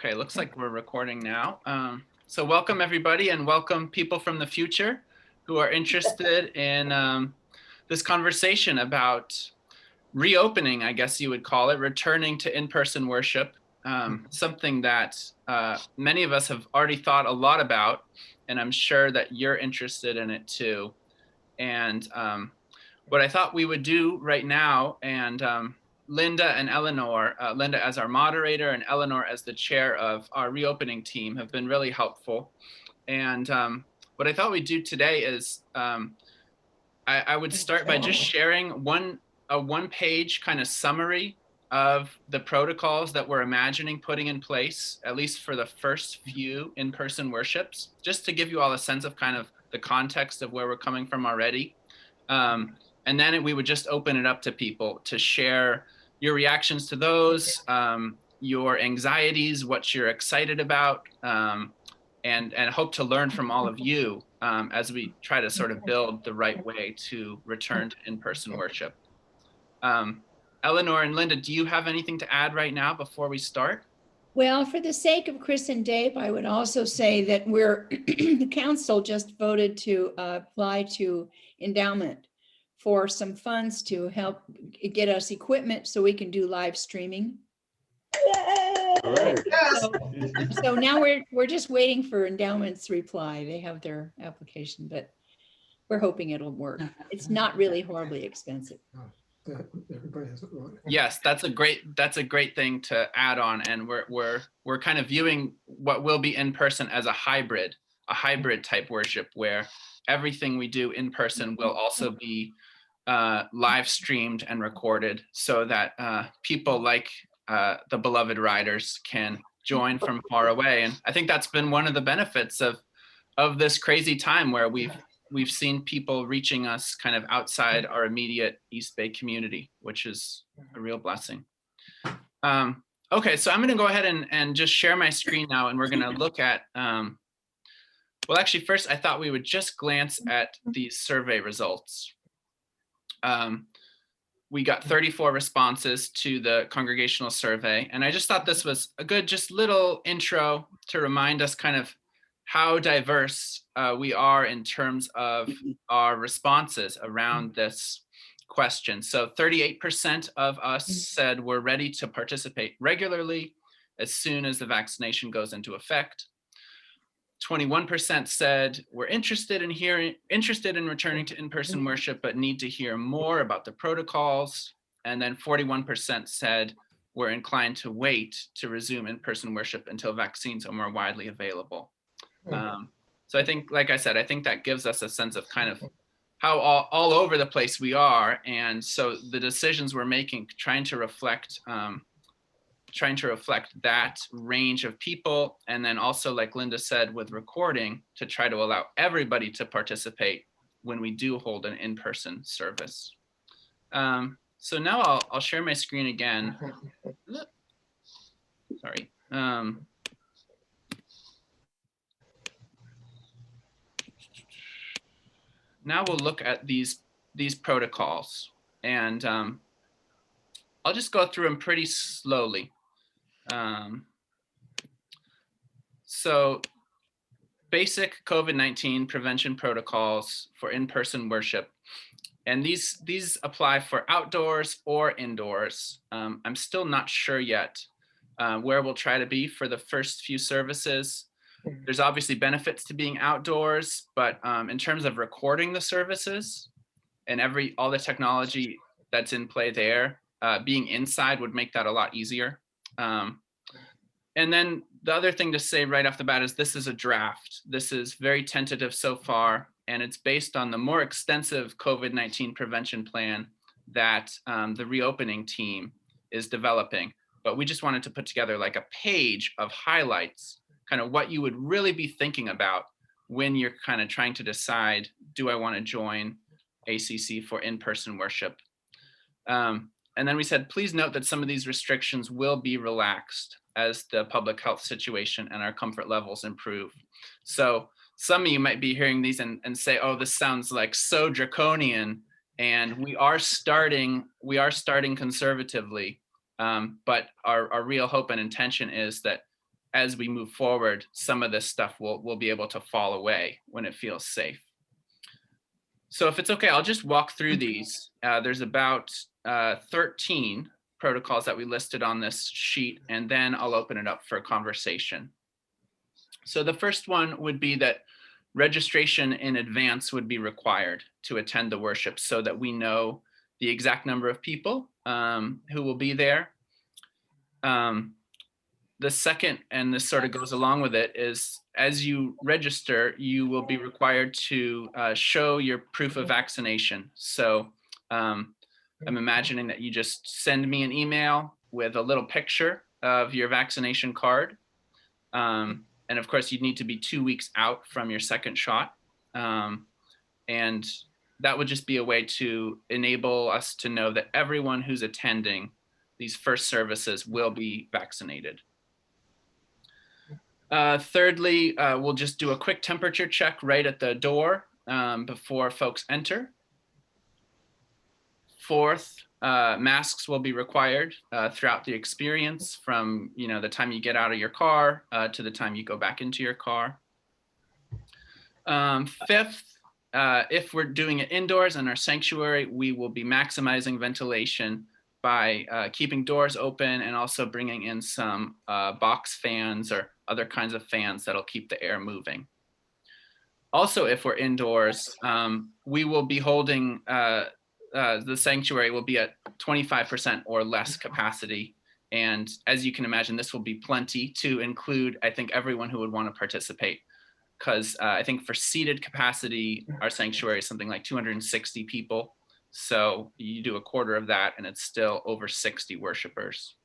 Okay, looks like we're recording now. So welcome everybody, and welcome people from the future who are interested in this conversation about reopening, I guess you would call it, returning to in-person worship, something that many of us have already thought a lot about, and I'm sure that you're interested in it too. And what I thought we would do right now, and Linda and Eleanor, Linda as our moderator and Eleanor as the chair of our reopening team, have been really helpful. And what I thought we'd do today is I would start by just sharing a one-page kind of summary of the protocols that we're imagining putting in place, at least for the first few in-person worships, just to give you all a sense of kind of the context of where we're coming from already. And then we would just open it up to people to share your reactions to those, your anxieties, what you're excited about, and hope to learn from all of you as we try to sort of build the right way to return to in-person worship. Eleanor and Linda, do you have anything to add right now before we start? Well, for the sake of Chris and Dave, I would also say that the council just voted to apply to endowment for some funds to help get us equipment so we can do live streaming. So now we're just waiting for endowment's reply. They have their application, but we're hoping it'll work. It's not really horribly expensive. Everybody has it wrong. Yes, that's a great thing to add on, and we're kind of viewing what will be in person as a hybrid type worship where everything we do in person will also be live streamed and recorded, so that people like the beloved riders can join from far away. And I think that's been one of the benefits of this crazy time, where we've seen people reaching us kind of outside our immediate East Bay community, which is a real blessing. Okay, so I'm going to go ahead and just share my screen now, and we're going to look at, well, actually, first I thought we would just glance at these survey results. We got 34 responses to the Congregational survey, and I just thought this was a good just little intro to remind us kind of how diverse we are in terms of our responses around this question. So 38% of us said we're ready to participate regularly as soon as the vaccination goes into effect. 21% said we're interested in returning to in-person worship, but need to hear more about the protocols. And then 41% said we're inclined to wait to resume in-person worship until vaccines are more widely available. So I think, like I said, I think that gives us a sense of kind of how all over the place we are. And so the decisions we're making, trying to reflect that range of people. And then also, like Linda said, with recording, to try to allow everybody to participate when we do hold an in-person service. So now I'll share my screen again. Sorry. Now we'll look at these protocols, and I'll just go through them pretty slowly. So basic COVID-19 prevention protocols for in-person worship, and these apply for outdoors or indoors. I'm still not sure yet where we'll try to be for the first few services. There's obviously benefits to being outdoors, but in terms of recording the services and all the technology that's in play there, being inside would make that a lot easier. And then the other thing to say right off the bat is this is a draft. This is very tentative so far, and it's based on the more extensive COVID-19 prevention plan that the reopening team is developing. But we just wanted to put together like a page of highlights, kind of what you would really be thinking about when you're kind of trying to decide, do I want to join ACC for in-person worship? And then we said, please note that some of these restrictions will be relaxed as the public health situation and our comfort levels improve. So some of you might be hearing these and say, oh, this sounds like so draconian. And we are starting conservatively, but our real hope and intention is that as we move forward, some of this stuff will be able to fall away when it feels safe. So if it's okay, I'll just walk through these. There's about 13 protocols that we listed on this sheet, and then I'll open it up for a conversation. So the first one would be that registration in advance would be required to attend the worship so that we know the exact number of people who will be there. The second, and this sort of goes along with it, is as you register, you will be required to show your proof of vaccination. So I'm imagining that you just send me an email with a little picture of your vaccination card. And of course, you need to be 2 weeks out from your second shot. And that would just be a way to enable us to know that everyone who's attending these first services will be vaccinated. Thirdly, we'll just do a quick temperature check right at the door before folks enter. Fourth, masks will be required throughout the experience from the time you get out of your car to the time you go back into your car. Fifth, if we're doing it indoors in our sanctuary, we will be maximizing ventilation by keeping doors open and also bringing in some box fans or other kinds of fans that'll keep the air moving. Also, if we're indoors, we will be holding, the sanctuary will be at 25% or less capacity. And as you can imagine, this will be plenty to include, I think, everyone who would want to participate. Because I think for seated capacity, our sanctuary is something like 260 people. So you do a quarter of that and it's still over 60 worshipers.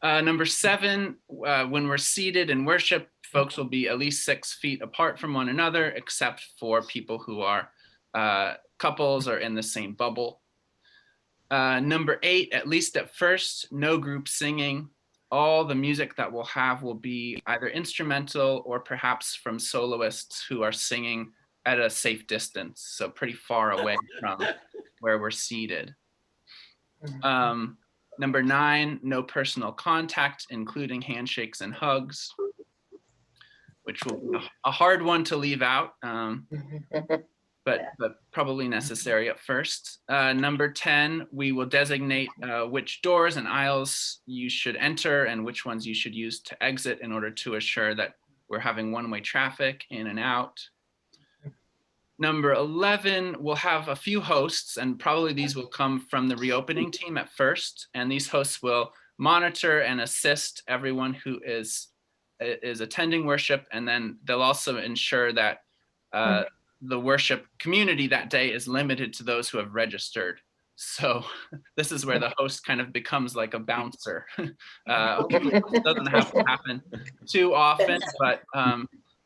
Number 7, when we're seated in worship, folks will be at least 6 feet apart from one another, except for people who are couples or in the same bubble. Number 8, at least at first, no group singing. All the music that we'll have will be either instrumental or perhaps from soloists who are singing at a safe distance, so pretty far away from where we're seated. Number 9, no personal contact, including handshakes and hugs, which will be a hard one to leave out, but probably necessary at first. Number 10, we will designate which doors and aisles you should enter and which ones you should use to exit in order to assure that we're having one-way traffic in and out. Number 11, we'll have a few hosts, and probably these will come from the reopening team at first. And these hosts will monitor and assist everyone who is attending worship. And then they'll also ensure that the worship community that day is limited to those who have registered. So this is where the host kind of becomes like a bouncer. Hopefully this doesn't have to happen too often, but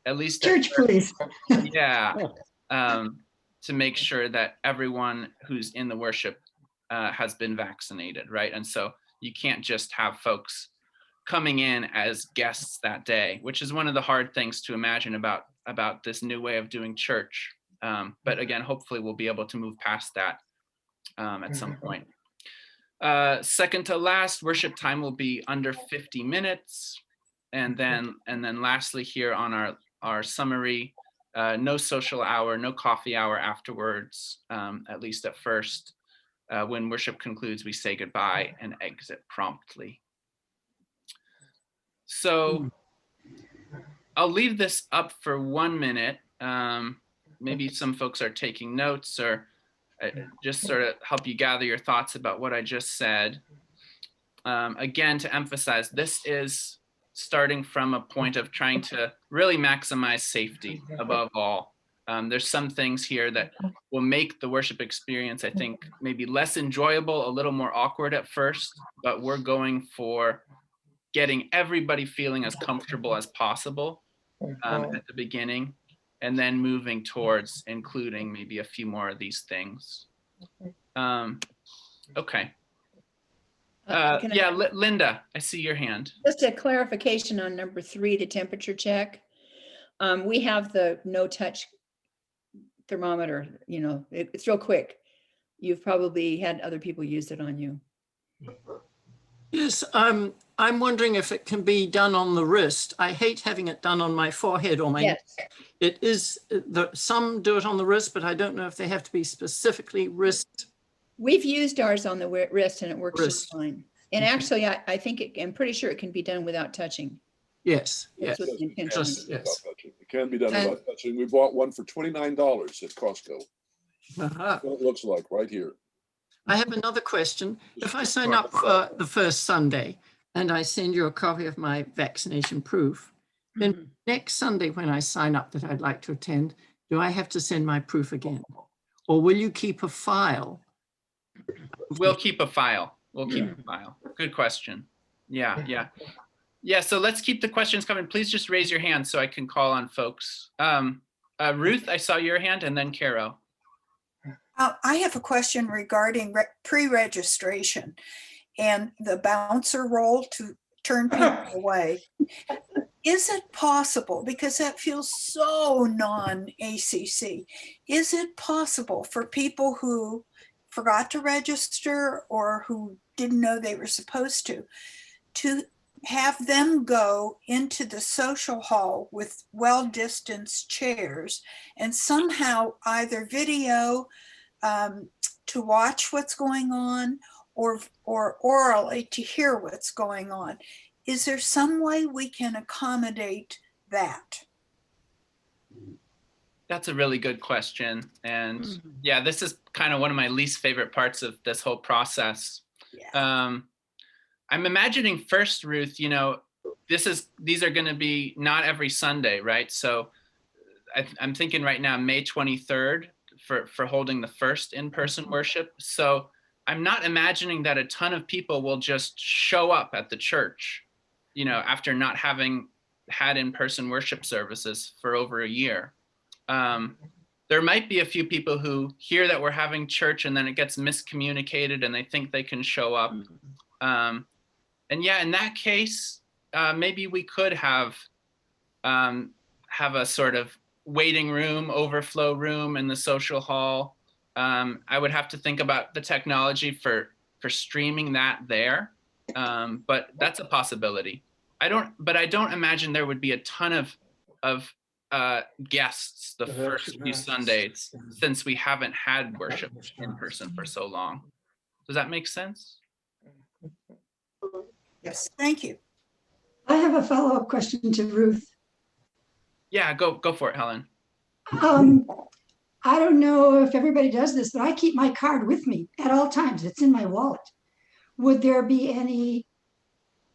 at least church police. Yeah. To make sure that everyone who's in the worship has been vaccinated, right? And so you can't just have folks coming in as guests that day, which is one of the hard things to imagine about this new way of doing church. But again, hopefully we'll be able to move past that at some point. Second to last, worship time will be under 50 minutes. And then lastly here on our summary, no social hour, no coffee hour afterwards, at least at first. When worship concludes, we say goodbye and exit promptly. So I'll leave this up for 1 minute. Maybe some folks are taking notes or just sort of help you gather your thoughts about what I just said. Again, to emphasize, this is starting from a point of trying to really maximize safety above all. There's some things here that will make the worship experience, I think, maybe less enjoyable, a little more awkward at first, but we're going for getting everybody feeling as comfortable as possible at the beginning, and then moving towards including maybe a few more of these things. Okay. Yeah, Linda, I see your hand. Just a clarification on number 3, the temperature check. We have the no touch thermometer, it's real quick. You've probably had other people use it on you. Yes, I'm wondering if it can be done on the wrist. I hate having it done on my forehead or my neck. Yes. It is, some do it on the wrist, but I don't know if they have to be specifically wrist. We've used ours on the wrist and it works just Wrist. fine. And actually, I think I'm pretty sure it can be done without touching. Yes, That's yes. what the intention Just, is. yes. It can be done And- without touching. We bought one for $29 at Costco. Uh-huh. What it looks like right here. I have another question. If I sign up for the first Sunday and I send you a copy of my vaccination proof, then Mhm. next Sunday when I sign up that I'd like to attend, do I have to send my proof again? Or will you keep a file? We'll keep a file. We'll keep a file. Good question. Yeah, yeah. Yeah, so let's keep the questions coming. Please just raise your hand so I can call on folks. Ruth, I saw your hand, and then Caro. I have a question regarding pre-registration and the bouncer role to turn people away. Is it possible, because that feels so non-ACC, is it possible for people who forgot to register or who didn't know they were supposed to have them go into the social hall with well-distanced chairs and somehow either video to watch what's going on or orally to hear what's going on? Is there some way we can accommodate that? That's a really good question. And Mhm. yeah, this is kind of one of my least favorite parts of this whole process. Yeah. I'm imagining first, Ruth, these are going to be not every Sunday, right? So I'm thinking right now, May 23rd for holding the first in-person worship. So I'm not imagining that a ton of people will just show up at the church, after not having had in-person worship services for over a year. There might be a few people who hear that we're having church and then it gets miscommunicated and they think they can show up. And yeah, in that case, maybe we could have a sort of waiting room, overflow room in the social hall. I would have to think about the technology for streaming that there, but that's a possibility. I don't imagine there would be a ton of guests the first few Sundays since we haven't had worship in person for so long. Does that make sense? Yes, thank you. I have a follow-up question to Ruth. Yeah, go for it, Helen. I don't know if everybody does this, but I keep my card with me at all times. It's in my wallet. Would there be any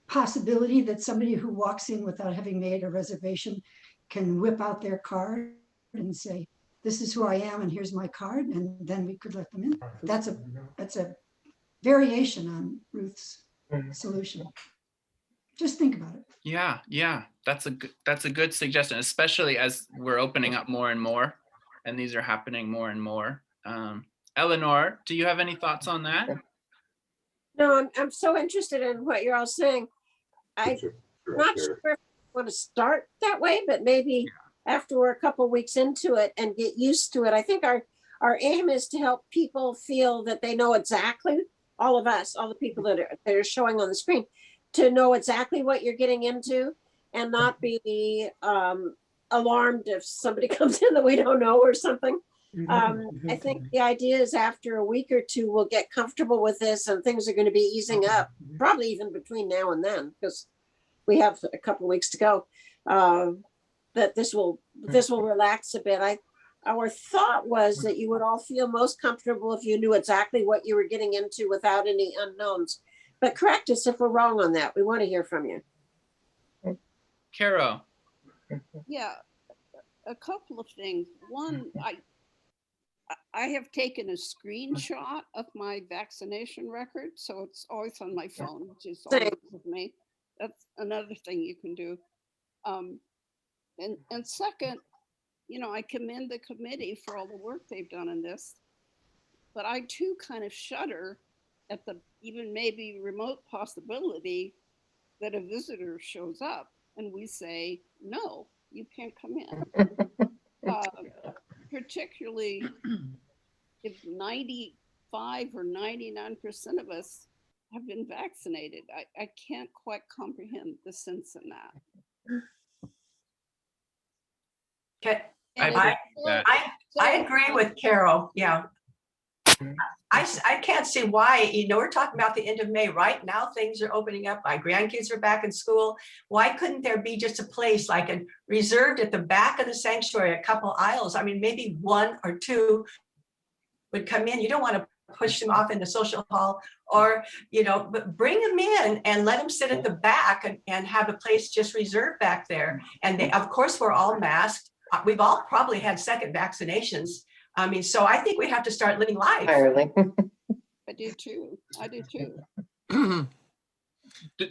possibility that somebody who walks in without having made a reservation can whip out their card and say, this is who I am and here's my card, and then we could let them in? That's a variation on Ruth's solution. Just think about it. Yeah, that's a good suggestion, especially as we're opening up more and more, and these are happening more and more. Eleanor, do you have any thoughts on that? No, I'm so interested in what you're all saying. I'm not sure if I want to start that way, but maybe after we're a couple weeks into it and get used to it. I think our aim is to help people feel that they know exactly, all of us, all the people that are showing on the screen, to know exactly what you're getting into and not be alarmed if somebody comes in that we don't know or something. I think the idea is after a week or two, we'll get comfortable with this and things are going to be easing up, probably even between now and then, because we have a couple of weeks to go, that this will relax a bit. Our thought was that you would all feel most comfortable if you knew exactly what you were getting into without any unknowns. But correct us if we're wrong on that. We want to hear from you. Caro. Yeah, a couple of things. One, I have taken a screenshot of my vaccination record, so it's always on my phone, which is always with me. That's another thing you can do. And second, I commend the committee for all the work they've done in this, but I too kind of shudder at the even maybe remote possibility that a visitor shows up and we say, no, you can't come in. Particularly if 95 or 99% of us have been vaccinated. I can't quite comprehend the sense in that. Okay, And I it's that. I agree with Carol. Yeah. I can't see why, we're talking about the end of May. Right now, things are opening up. My grandkids are back in school. Why couldn't there be just a place like a reserved at the back of the sanctuary, a couple aisles? I mean, maybe one or two would come in. You don't want to push them off into social hall, or, but bring them in and let them sit at the back and have a place just reserved back there. And they, of course, we're all masked. We've all probably had second vaccinations. I mean, so I think we have to start living life. Entirely. I do too. I do too.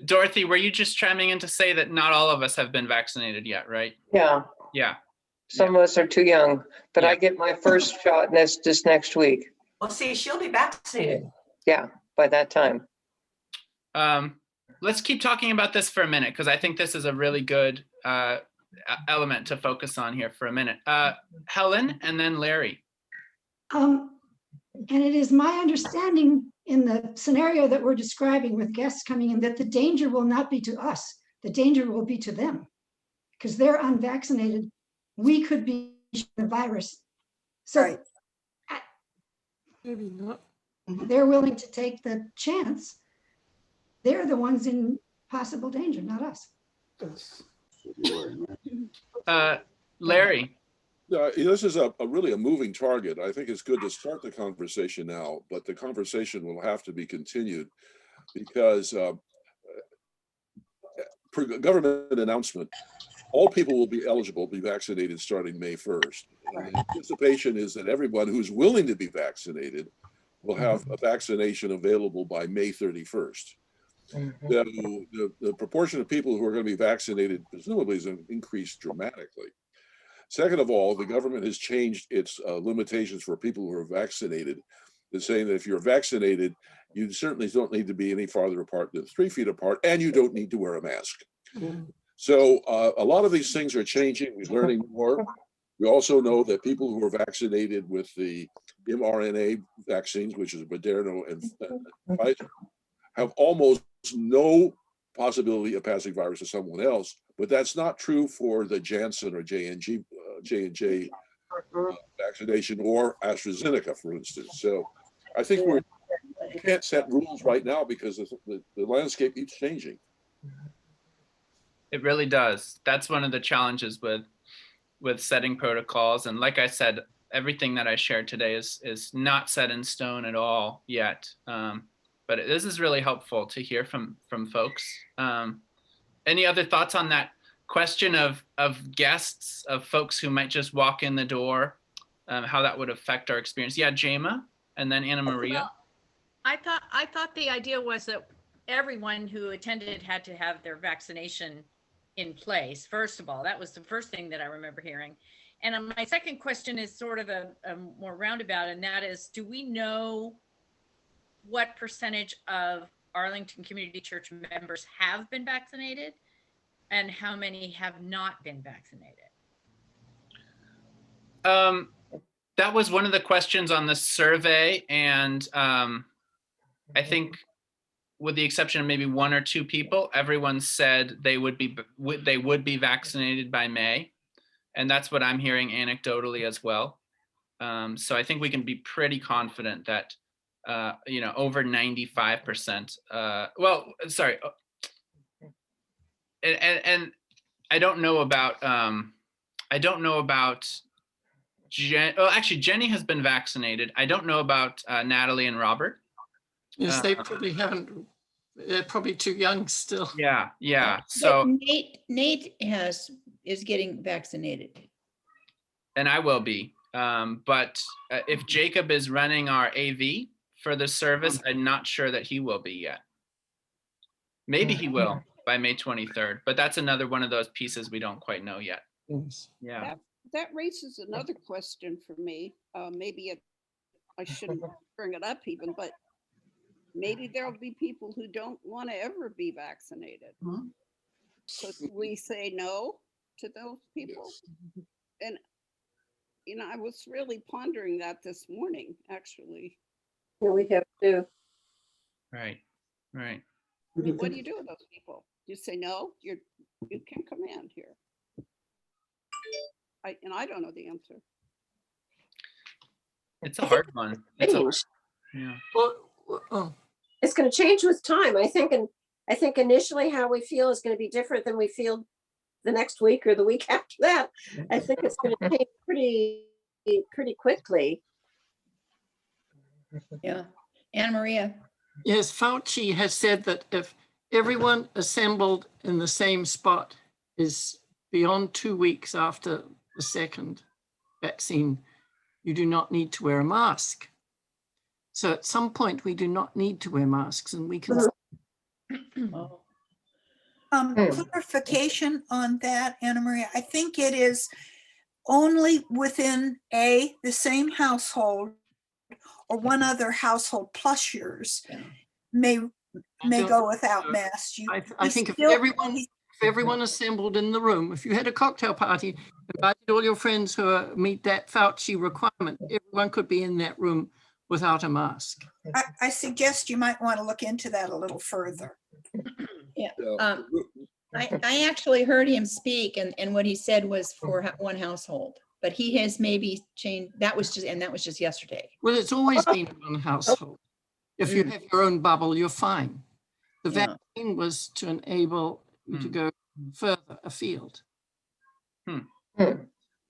Dorothy, were you just chiming in to say that not all of us have been vaccinated yet, right? Yeah, Yeah. some of us are too young, but Yeah. I get my first shot this next week. Well, see, she'll be vaccinated. Yeah, by that time. Let's keep talking about this for a minute, because I think this is a really good element to focus on here for a minute. Helen and then Larry. And it is my understanding in the scenario that we're describing with guests coming in that the danger will not be to us. The danger will be to them because they're unvaccinated. We could be the virus. So Right. Maybe not. they're willing to take the chance. They're the ones in possible danger, not us. That's, Larry. This is a really a moving target. I think it's good to start the conversation now, but the conversation will have to be continued because per government announcement, all people will be eligible to be vaccinated starting May 1st. And the anticipation is that everyone who's willing to be vaccinated will have a vaccination available by May 31st. The proportion of people who are going to be vaccinated presumably is increased dramatically. Second of all, the government has changed its limitations for people who are vaccinated. They're saying that if you're vaccinated, you certainly don't need to be any farther apart than 3 feet apart, and you don't need to wear a mask. So a lot of these things are changing. We're learning more. We also know that people who are vaccinated with the mRNA vaccines, which is Moderna and Pfizer, have almost no possibility of passing virus to someone else. But that's not true for the Janssen or J&J vaccination or AstraZeneca, for instance. So I think we can't set rules right now because the landscape keeps changing. It really does. That's one of the challenges with setting protocols. And like I said, everything that I shared today is not set in stone at all yet. But this is really helpful to hear from folks. Any other thoughts on that question of guests, of folks who might just walk in the door, how that would affect our experience? Yeah, Jema, and then Anna Maria. Well, I thought the idea was that everyone who attended had to have their vaccination in place. First of all, that was the first thing that I remember hearing. And my second question is sort of a more roundabout, and that is, do we know what percentage of Arlington Community Church members have been vaccinated and how many have not been vaccinated? That was one of the questions on the survey. And I think with the exception of maybe 1 or 2 people, everyone said they would be vaccinated by May. And that's what I'm hearing anecdotally as well. So I think we can be pretty confident that over 95%. Well, sorry. And I don't know about Jen. Oh, actually, Jenny has been vaccinated. I don't know about Natalie and Robert. Yes, they probably haven't. They're probably too young still. Yeah. So Nate is getting vaccinated. And I will be. But if Jacob is running our AV for the service, I'm not sure that he will be yet. Maybe he will by May 23rd, but that's another one of those pieces we don't quite know yet. Yes. Yeah. That raises another question for me. Maybe I shouldn't bring it up even, but maybe there'll be people who don't want to ever be vaccinated. So we say no to those people. And I was really pondering that this morning, actually. Yeah, we have to. Right. Right. What do you do with those people? You say, no, you can come in here. I don't know the answer. It's a hard one. It's a, Change. yeah. Well, It's going to change with time. I think initially how we feel is going to be different than we feel the next week or the week after that. I think it's going to change pretty quickly. Yeah. Anna Maria. yes, Fauci has said that if everyone assembled in the same spot is beyond 2 weeks after the second vaccine, you do not need to wear a mask. So at some point, we do not need to wear masks, and we can. Oh. Clarification on that, Anna Maria. I think it is only within the same household or one other household plus yours may go without masks. I think if everyone assembled in the room, if you had a cocktail party, invited all your friends who meet that Fauci requirement, everyone could be in that room without a mask. I suggest you might want to look into that a little further. Yeah. I actually heard him speak, and what he said was for one household, but he has maybe changed. That was just yesterday. Well, it's always been one household. If you have your own bubble, you're fine. The vaccine was to enable you to go further afield.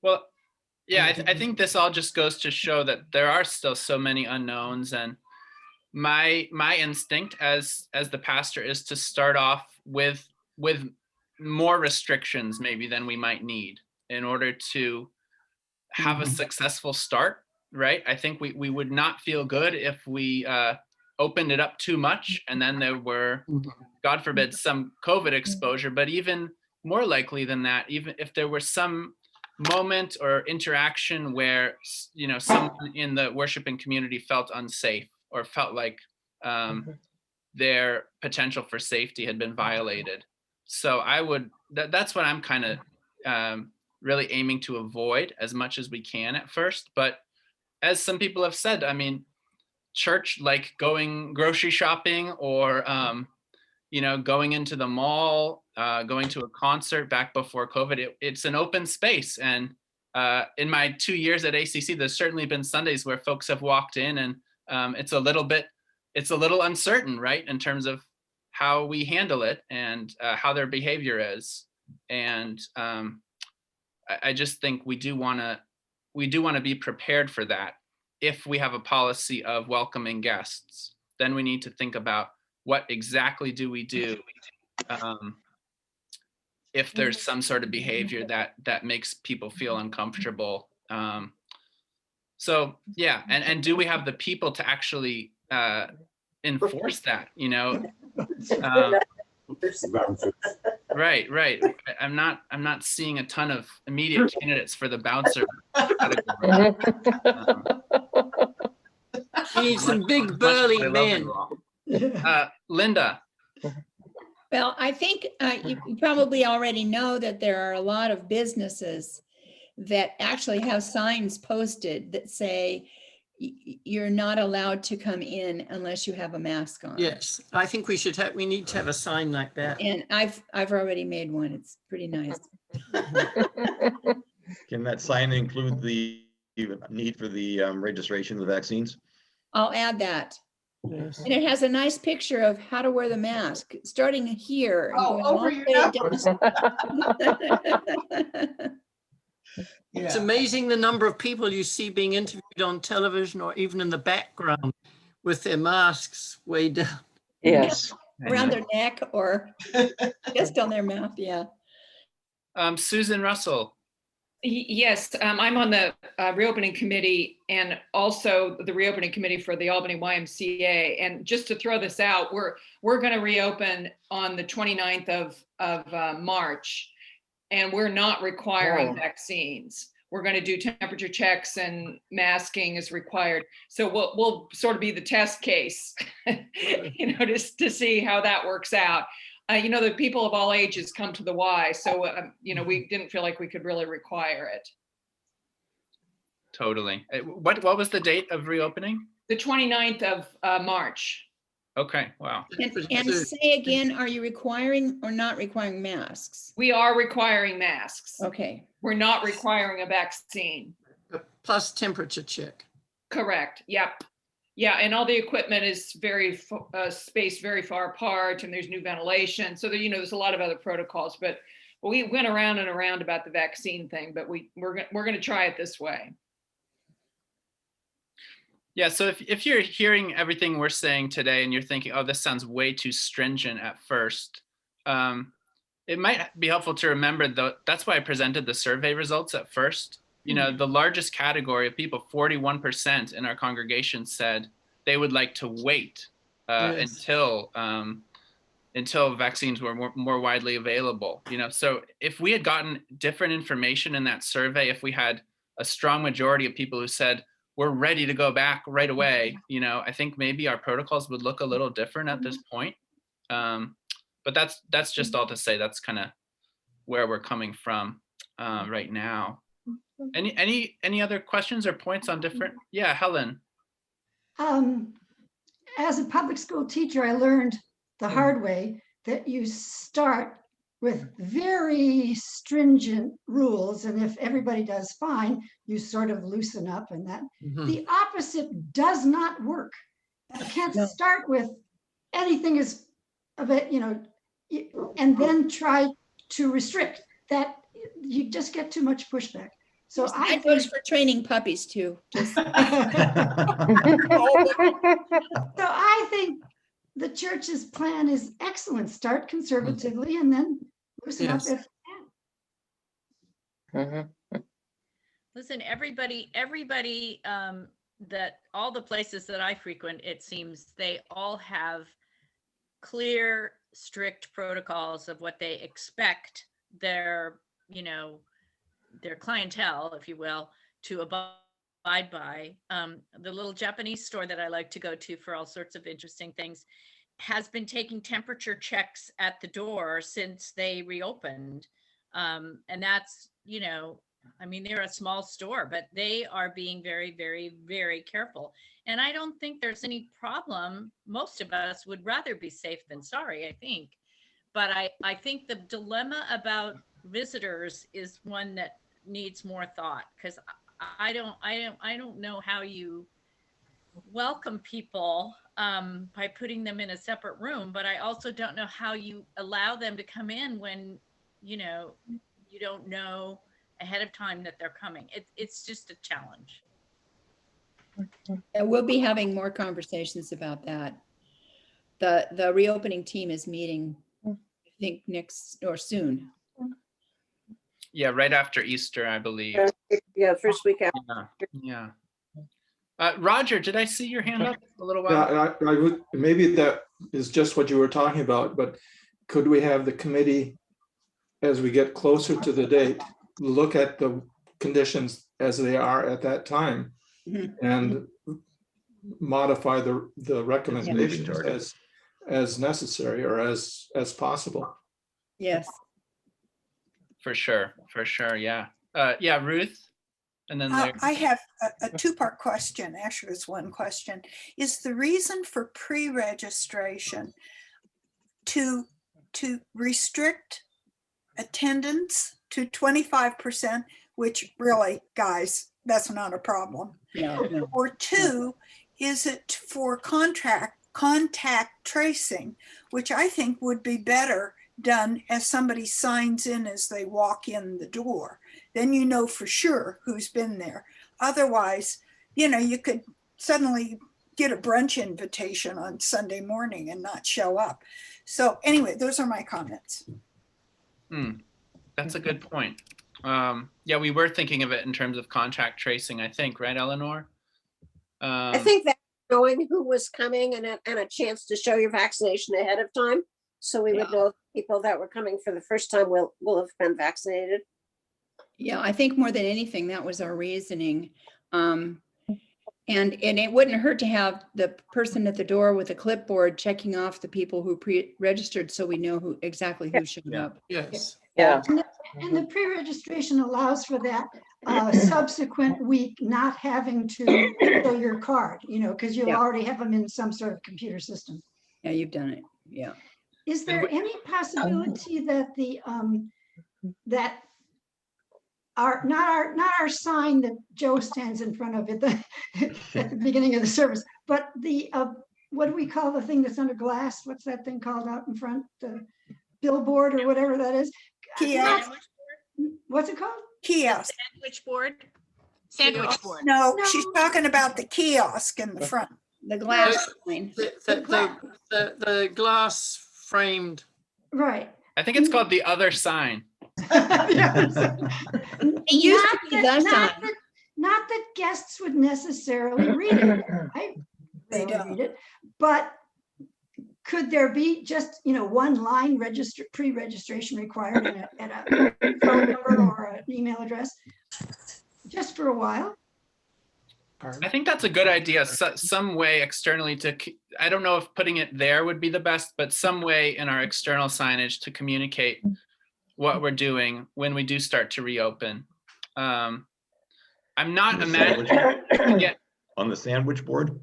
Well, yeah, I think this all just goes to show that there are still so many unknowns, and my instinct as the pastor is to start off with more restrictions maybe than we might need in order to have a successful start, right? I think we would not feel good if we opened it up too much and then there were, God forbid, some COVID exposure, but even more likely than that, even if there were some moment or interaction where, you know, someone in the worshiping community felt unsafe or felt like their potential for safety had been violated. So I would, that's what I'm kind of really aiming to avoid as much as we can at first. But as some people have said, I mean, church, like going grocery shopping or, you know, going into the mall, going to a concert back before COVID, it's an open space. And in my 2 years at ACC, there's certainly been Sundays where folks have walked in and it's a little uncertain, right? In terms of how we handle it and how their behavior is. And I just think we do want to be prepared for that. If we have a policy of welcoming guests, then we need to think about what exactly do we do if there's some sort of behavior that makes people feel uncomfortable. So yeah, and do we have the people to actually enforce that, you know? Right. I'm not seeing a ton of immediate candidates for the bouncer category. You need some big burly men. Linda. Well, I think you probably already know that there are a lot of businesses that actually have signs posted that say you're not allowed to come in unless you have a mask on. Yes, I think we need to have a sign like that. And I've already made one. It's pretty nice. Can that sign include the need for the registration of the vaccines? I'll add that. Yes. And it has a nice picture of how to wear the mask, starting here. and going all over the your way down. It's amazing the number of people you see being interviewed on television or even in the background with their masks way down. Yes. Around their neck or just on their mouth. Yeah. Susan Russell. Yes, I'm on the reopening committee and also the reopening committee for the Albany YMCA. And just to throw this out, we're going to reopen on the 29th of March, and we're not requiring vaccines. We're going to do temperature checks and masking is required. So we'll sort of be the test case, you know, just to see how that works out. You know, the people of all ages come to the Y, so you know, we didn't feel like we could really require it. Totally. What was the date of reopening? The 29th of March. Okay, wow. And say again, are you requiring or not requiring masks? We are requiring masks. Okay. We're not requiring a vaccine. Plus temperature check. Correct. Yep. Yeah, and all the equipment is very spaced very far apart, and there's new ventilation. So that, there's a lot of other protocols. But we went around and around about the vaccine thing. But we're going to try it this way. Yeah, so if you're hearing everything we're saying today and you're thinking, oh, this sounds way too stringent at first, it might be helpful to remember, though, that's why I presented the survey results at first. The largest category of people, 41% in our congregation, said they would like to wait until vaccines were more widely available. So if we had gotten different information in that survey, if we had a strong majority of people who said, we're ready to go back right away, I think maybe our protocols would look a little different at this point. But that's just all to say, that's kind of where we're coming from right now. Any other questions or points on different? Yeah, Helen. As a public school teacher, I learned the hard way that you start with very stringent rules, and if everybody does fine, you sort of loosen up, and that the opposite does not work. You can't start with anything is a bit, and then try to restrict that. You just get too much pushback. So I voted for training puppies too. So I think the church's plan is excellent. Start conservatively and then loosen up if you can. Listen, everybody that all the places that I frequent, it seems they all have clear, strict protocols of what they expect their clientele, if you will, to abide by. The little Japanese store that I like to go to for all sorts of interesting things has been taking temperature checks at the door since they reopened. And that's, they're a small store, but they are being very, very, very careful. And I don't think there's any problem. Most of us would rather be safe than sorry, I think. But I think the dilemma about visitors is one that needs more thought, because I don't know how you welcome people by putting them in a separate room, but I also don't know how you allow them to come in when you don't know ahead of time that they're coming. It's just a challenge. And we'll be having more conversations about that. The reopening team is meeting, I think, next or soon. Yeah, right after Easter, I believe. Yeah, first week after. Yeah. Roger, did I see your hand up a little while? Yeah, I would, maybe that is just what you were talking about, but could we have the committee, as we get closer to the date, look at the conditions as they are at that time and modify the recommendations as necessary or as possible? Yes. For sure. Yeah. Yeah, Ruth. And then I have a two-part question. Actually, it's one question. Is the reason for pre-registration to restrict attendance to 25%, which really, guys, that's not a problem? No. Or two, is it for contact tracing, which I think would be better done as somebody signs in as they walk in the door? Then you know for sure who's been there. Otherwise, you could suddenly get a brunch invitation on Sunday morning and not show up. So anyway, those are my comments. That's a good point. Yeah, we were thinking of it in terms of contact tracing, I think, right, Eleanor? I think that knowing who was coming and a chance to show your vaccination ahead of time, so we would know people that were coming for the first time will have been vaccinated. Yeah, I think more than anything, that was our reasoning. And it wouldn't hurt to have the person at the door with a clipboard checking off the people who pre-registered, so we know who showed up. Yes. Yeah. And the pre-registration allows for that subsequent week not having to show your card, because you already have them in some sort of computer system. Yeah, you've done it. Yeah. Is there any possibility that that not our sign that Joe stands in front of at the beginning of the service, but what do we call the thing that's under glass? What's that thing called out in front? The billboard or whatever that is? Kiosk. What's it called? Kiosk. Sandwich board? Sandwich board. No, she's talking about the kiosk in the front. The glass sign. The glass framed. Right. I think it's called the other sign. It used to be the sign. Not that guests would necessarily read it. They don't don't. read it, but could there be just, one line pre-registration required and a phone number or an email address just for a while? I think that's a good idea. Some way externally I don't know if putting it there would be the best, but some way in our external signage to communicate what we're doing when we do start to reopen. I'm not imagining on the sandwich board.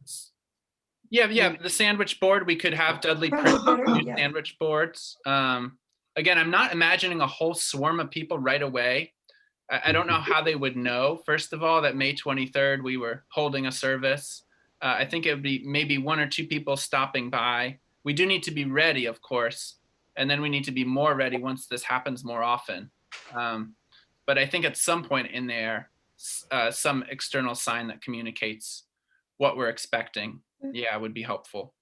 Yeah, the sandwich board, we could have Dudley print new sandwich boards. Again, I'm not imagining a whole swarm of people right away. I don't know how they would know, first of all, that May 23rd, we were holding a service. I think it would be maybe 1 or 2 people stopping by. We do need to be ready, of course, and then we need to be more ready once this happens more often. But I think at some point in there, some external sign that communicates what we're expecting, would be helpful.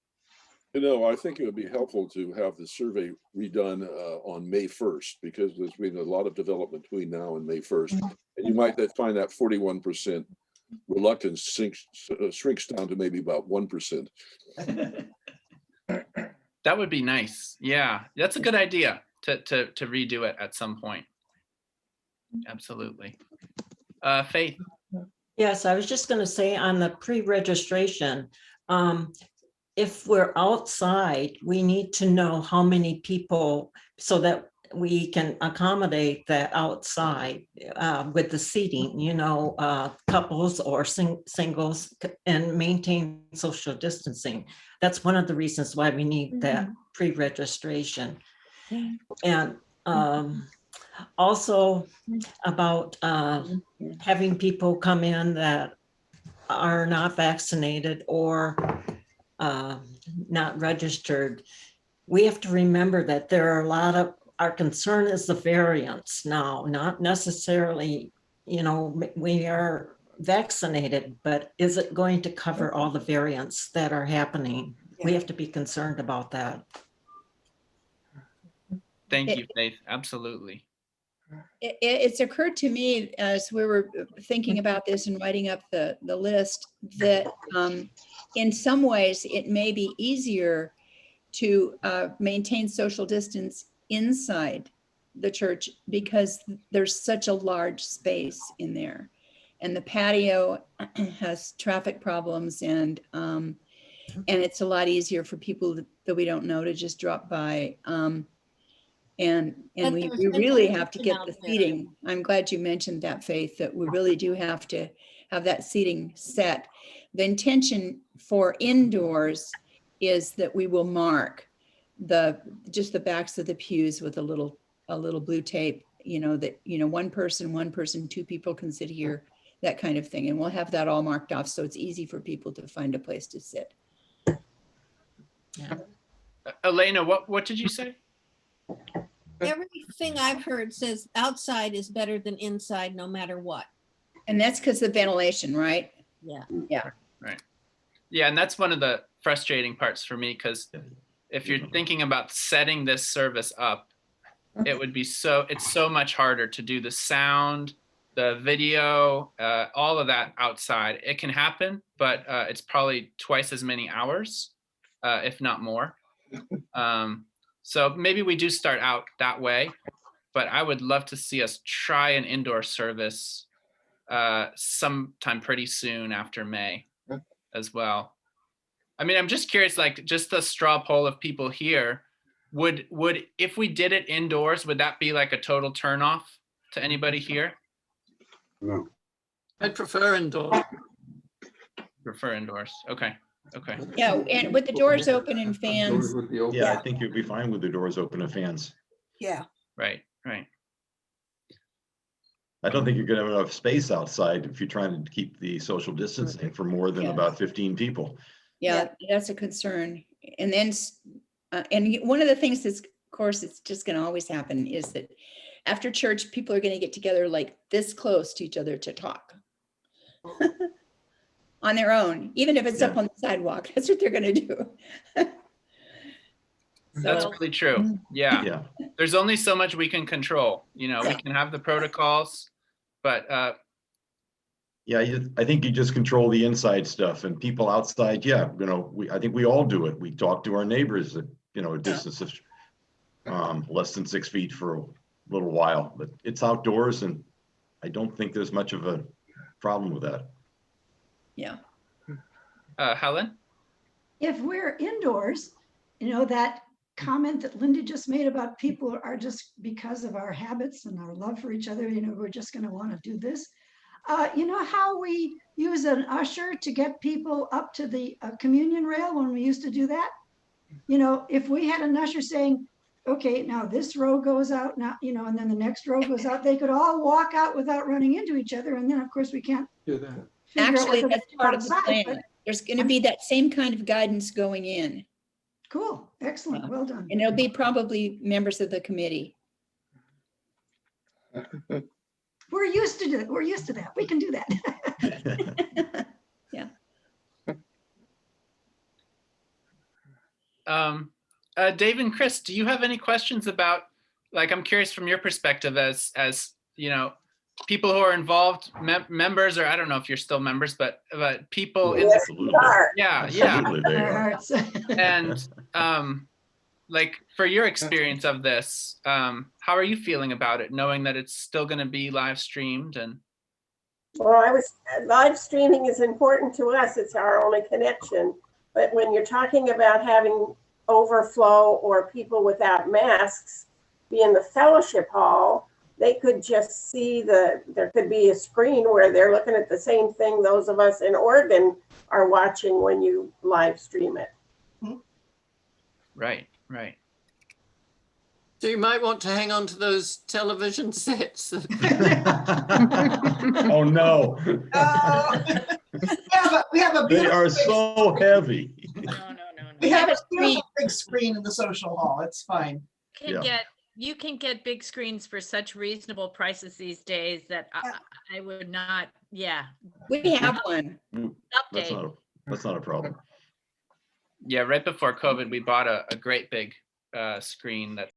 I think it would be helpful to have the survey redone on May 1st, because there's been a lot of development between now and May 1st. And you might find that 41% reluctance shrinks down to maybe about 1%. That would be nice. Yeah, that's a good idea to redo it at some point. Absolutely. Faith. Yes, I was just going to say on the pre-registration, if we're outside, we need to know how many people so that we can accommodate that outside with the seating, couples or singles, and maintain social distancing. That's one of the reasons why we need that pre-registration. And also about having people come in that are not vaccinated or not registered. We have to remember that there are a lot of, our concern is the variants now, not necessarily, we are vaccinated, but is it going to cover all the variants that are happening? We have to be concerned about that. Thank you, Faith. Absolutely. It's occurred to me as we were thinking about this and writing up the list that in some ways it may be easier to maintain social distance inside the church because there's such a large space in there, and the patio has traffic problems, and it's a lot easier for people that we don't know to just drop by. And we really have to get the seating. I'm glad you mentioned that, Faith, that we really do have to have that seating set. The intention for indoors is that we will mark just the backs of the pews with a little blue tape, that, one person, 2 people can sit here, that kind of thing. And we'll have that all marked off so it's easy for people to find a place to sit. Yeah. Elena, what did you say? Everything I've heard says outside is better than inside, no matter what. And that's because of ventilation, right? Yeah. Yeah. Right. Yeah, and that's one of the frustrating parts for me, because if you're thinking about setting this service up, it would be it's so much harder to do the sound, the video, all of that outside. It can happen, but it's probably twice as many hours, if not more. So maybe we do start out that way, but I would love to see us try an indoor service sometime pretty soon after May as well. I mean, I'm just curious, like just the straw poll of people here, would if we did it indoors, would that be like a total turnoff to anybody here? No. I'd prefer indoors. Prefer indoors. Okay. Okay. Yeah, and with the doors open and Doors fans. would be open. Yeah, I think you'd be fine with the doors open and fans. Yeah. Right. Right. I don't think you're gonna have enough space outside if you're trying to keep the social distancing for more than Yeah. about 15 people. Yeah, that's a concern. And then, one of the things that's, of course, it's just going to always happen is that after church, people are going to get together like this close to each other to talk on their own, even if it's up on the sidewalk. That's what they're going to do. That's So, really true. Yeah. Yeah, There's only so much we can control. You know, we can have the protocols, but yeah, I think you just control the inside stuff, and people outside, yeah, I think we all do it. We talk to our neighbors at, a distance of less than 6 feet for a little while, but it's outdoors, and I don't think there's much of a problem with that. yeah. Helen? If we're indoors, that comment that Linda just made about people are just because of our habits and our love for each other, we're just going to want to do this. You know how we use an usher to get people up to the communion rail when we used to do that? If we had an usher saying, okay, now this row goes out now, and then the next row goes out, they could all walk out without running into each other. And then of course we can't Do that. figure out Actually, what to that's do part of the outside, plan. but There's going to be that same kind of guidance going in, cool, excellent, well done. and it'll be probably members of the committee. We're used to it. We're used to that. We can do that. Yeah. Dave and Chris, do you have any questions about, like, I'm curious from your perspective as people who are involved, members, or I don't know if you're still members, but people in Yes, the, we are. yeah, Absolutely, they Our are. hearts. and like for your experience of this, how are you feeling about it, knowing that it's still going to be live streamed? And Well, live streaming is important to us. It's our only connection. But when you're talking about having overflow or people without masks be in the fellowship hall, they could just see there could be a screen where they're looking at the same thing those of us in Oregon are watching when you live stream it. right. So you might want to hang on to those television sets. Oh, no. We have a They beautiful are big, so heavy. No. we have a beautiful big screen in the social hall. It's fine. You can get big screens for such reasonable prices these days that I would not, We have one. update. That's not a problem. Yeah, right before COVID, we bought a great big screen that